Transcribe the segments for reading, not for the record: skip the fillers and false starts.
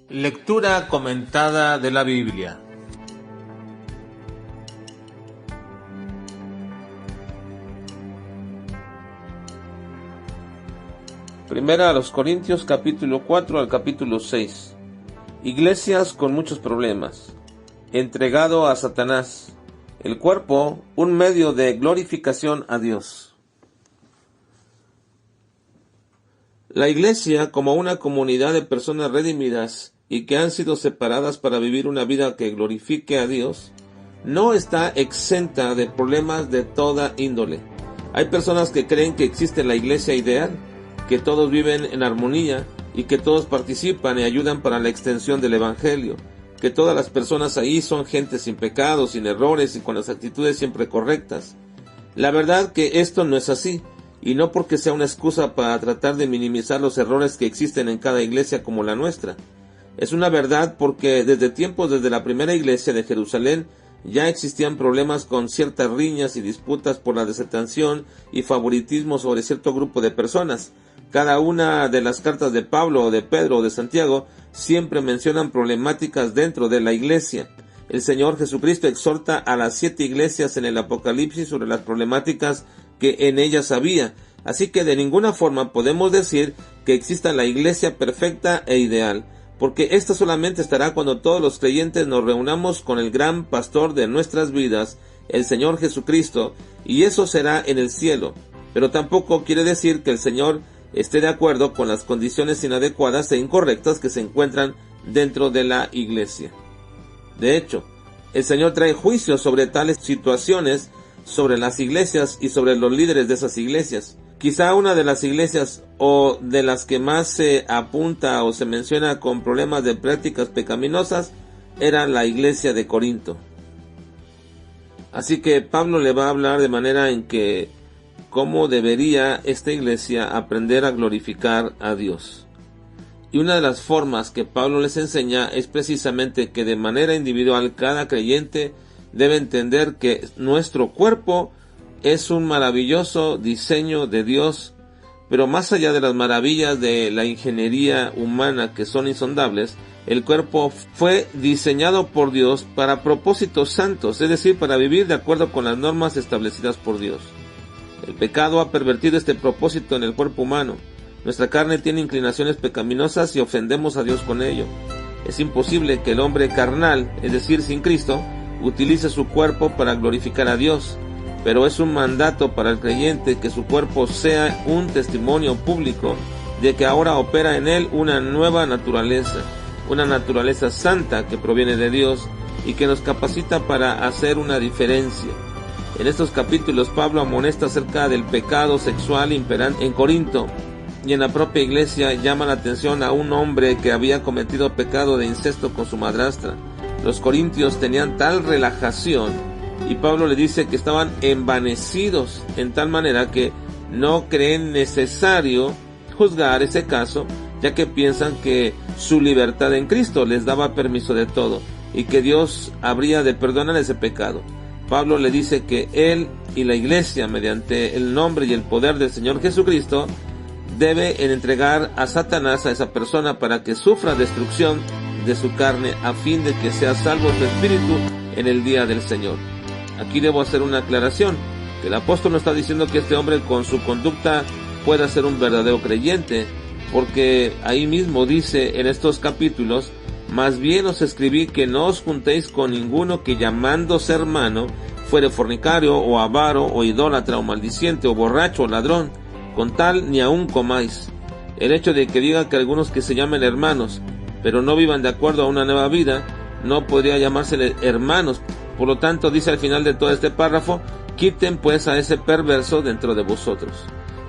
Lectura comentada de la Biblia. Primera a los Corintios, capítulo 4 al capítulo 6. Iglesias con muchos problemas. Entregado a Satanás. El cuerpo, un medio de glorificación a Dios. La iglesia, como una comunidad de personas redimidas y que han sido separadas para vivir una vida que glorifique a Dios, no está exenta de problemas de toda índole. Hay personas que creen que existe la iglesia ideal, que todos viven en armonía y que todos participan y ayudan para la extensión del evangelio, que todas las personas ahí son gente sin pecados, sin errores y con las actitudes siempre correctas. La verdad que esto no es así, y no porque sea una excusa para tratar de minimizar los errores que existen en cada iglesia como la nuestra. Es una verdad porque desde la primera iglesia de Jerusalén ya existían problemas con ciertas riñas y disputas por la desatención y favoritismo sobre cierto grupo de personas. Cada una de las cartas de Pablo o de Pedro o de Santiago siempre mencionan problemáticas dentro de la iglesia. El Señor Jesucristo exhorta a las 7 iglesias en el Apocalipsis sobre las problemáticas que en ellas había. Así que de ninguna forma podemos decir que exista la iglesia perfecta e ideal, porque esta solamente estará cuando todos los creyentes nos reunamos con el gran pastor de nuestras vidas, el Señor Jesucristo, y eso será en el cielo. Pero tampoco quiere decir que el Señor esté de acuerdo con las condiciones inadecuadas e incorrectas que se encuentran dentro de la iglesia. De hecho, el Señor trae juicio sobre tales situaciones, sobre las iglesias y sobre los líderes de esas iglesias. Quizá una de las iglesias o de las que más se apunta o se menciona con problemas de prácticas pecaminosas era la iglesia de Corinto. Así que Pablo le va a hablar de manera en que cómo debería esta iglesia aprender a glorificar a Dios. Y una de las formas que Pablo les enseña es precisamente que de manera individual cada creyente debe entender que nuestro cuerpo es un maravilloso diseño de Dios, pero más allá de las maravillas de la ingeniería humana que son insondables, el cuerpo fue diseñado por Dios para propósitos santos, es decir, para vivir de acuerdo con las normas establecidas por Dios. El pecado ha pervertido este propósito en el cuerpo humano. Nuestra carne tiene inclinaciones pecaminosas y ofendemos a Dios con ello. Es imposible que el hombre carnal, es decir, sin Cristo, utilice su cuerpo para glorificar a Dios, pero es un mandato para el creyente que su cuerpo sea un testimonio público de que ahora opera en él una nueva naturaleza, una naturaleza santa que proviene de Dios y que nos capacita para hacer una diferencia. En estos capítulos Pablo amonesta acerca del pecado sexual imperante en Corinto, y en la propia iglesia llama la atención a un hombre que había cometido pecado de incesto con su madrastra. Los corintios tenían tal relajación y Pablo le dice que estaban envanecidos en tal manera que no creen necesario juzgar ese caso, ya que piensan que su libertad en Cristo les daba permiso de todo y que Dios habría de perdonar ese pecado. Pablo le dice que él y la iglesia, mediante el nombre y el poder del Señor Jesucristo, debe entregar a Satanás a esa persona para que sufra destrucción de su carne a fin de que sea salvo su espíritu en el día del Señor. Aquí debo hacer una aclaración, que el apóstol no está diciendo que este hombre con su conducta pueda ser un verdadero creyente, porque ahí mismo dice en estos capítulos: más bien os escribí que no os juntéis con ninguno que llamándose hermano fuere fornicario o avaro o idólatra o maldiciente o borracho o ladrón, con tal ni aun comáis. El hecho de que diga que algunos que se llamen hermanos pero no vivan de acuerdo a una nueva vida, no podría llamársele hermanos. Por lo tanto, dice al final de todo este párrafo: quiten pues a ese perverso dentro de vosotros.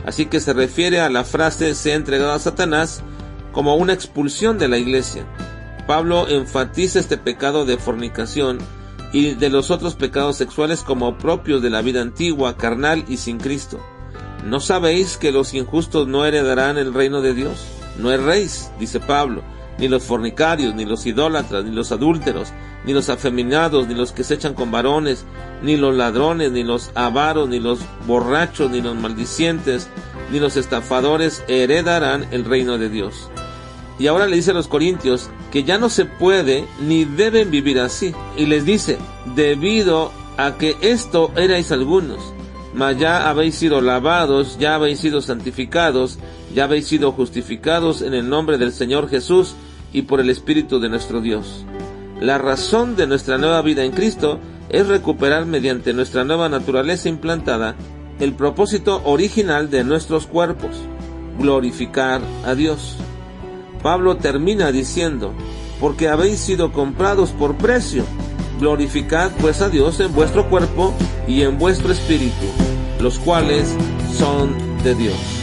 Así que se refiere a la frase sea entregado a Satanás como una expulsión de la iglesia. Pablo enfatiza este pecado de fornicación y de los otros pecados sexuales como propios de la vida antigua, carnal y sin Cristo. ¿No sabéis que los injustos no heredarán el reino de Dios? No erréis, dice Pablo, ni los fornicarios, ni los idólatras, ni los adúlteros, ni los afeminados, ni los que se echan con varones, ni los ladrones, ni los avaros, ni los borrachos, ni los maldicientes, ni los estafadores heredarán el reino de Dios. Y ahora le dice a los corintios que ya no se puede ni deben vivir así. Y les dice, debido a que esto erais algunos, mas ya habéis sido lavados, ya habéis sido santificados, ya habéis sido justificados en el nombre del Señor Jesús y por el Espíritu de nuestro Dios. La razón de nuestra nueva vida en Cristo es recuperar mediante nuestra nueva naturaleza implantada el propósito original de nuestros cuerpos, glorificar a Dios. Pablo termina diciendo, porque habéis sido comprados por precio, glorificad pues a Dios en vuestro cuerpo y en vuestro espíritu, los cuales son de Dios.